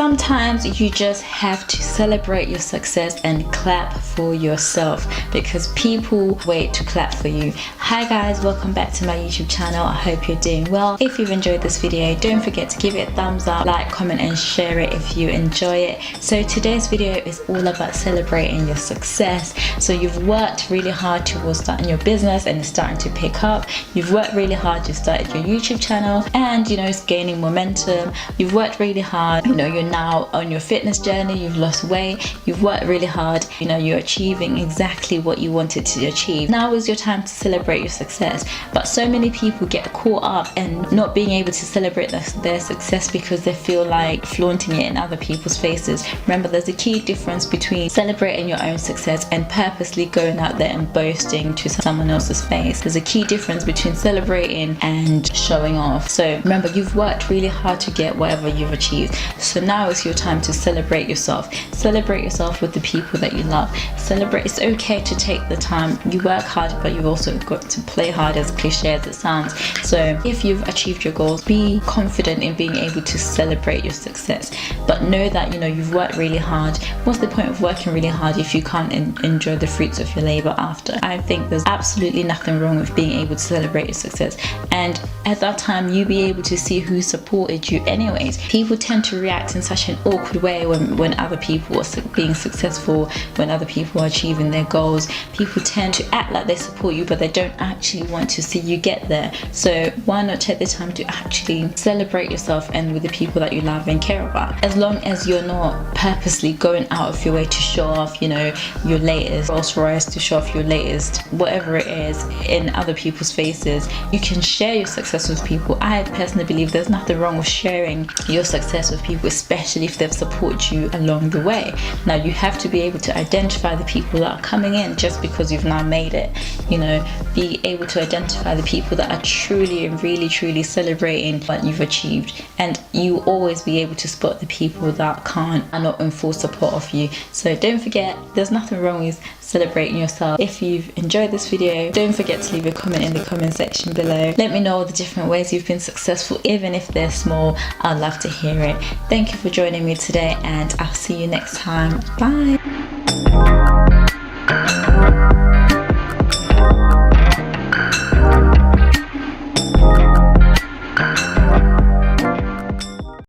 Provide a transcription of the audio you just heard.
Sometimes you just have to celebrate your success and clap for yourself, because people wait to clap for you. Hi guys, welcome back to my YouTube channel. I hope you're doing well. If you've enjoyed this video, don't forget to give it a thumbs up, like, comment and share it if you enjoy it. So today's video is all about celebrating your success. So you've worked really hard towards starting your business and it's starting to pick up. You've worked really hard, you started your YouTube channel and it's gaining momentum. You've worked really hard, you're now on your fitness journey, you've lost weight, you've worked really hard, you're achieving exactly what you wanted to achieve. Now is your time to celebrate your success. But so many people get caught up in not being able to celebrate their success because they feel like flaunting it in other people's faces. Remember, there's a key difference between celebrating your own success and purposely going out there and boasting to someone else's face. There's a key difference between celebrating and showing off. So remember, you've worked really hard to get whatever you've achieved. So now is your time to celebrate yourself. Celebrate yourself with the people that you love. Celebrate. It's okay to take the time. You work hard, but you've also got to play hard, as cliche as it sounds. So if you've achieved your goals, be confident in being able to celebrate your success. But know that you've worked really hard. What's the point of working really hard if you can't enjoy the fruits of your labor after? I think there's absolutely nothing wrong with being able to celebrate your success. And at that time, you'll be able to see who supported you anyways. People tend to react in such an awkward way when other people are being successful, when other people are achieving their goals. People tend to act like they support you, but they don't actually want to see you get there. So why not take the time to actually celebrate yourself and with the people that you love and care about? As long as you're not purposely going out of your way to show off, your latest Rolls Royce, to show off your latest whatever it is in other people's faces, you can share your success with people. I personally believe there's nothing wrong with sharing your success with people, especially if they've supported you along the way. Now you have to be able to identify the people that are coming in just because you've now made it. Be able to identify the people that are truly and really truly celebrating what you've achieved, and you always be able to spot the people that are not in full support of you. So don't forget, there's nothing wrong with celebrating yourself. If you've enjoyed this video, don't forget to leave a comment in the comment section below. Let me know all the different ways you've been successful, even if they're small. I'd love to hear it. Thank you for joining me today, and I'll see you next time. Bye.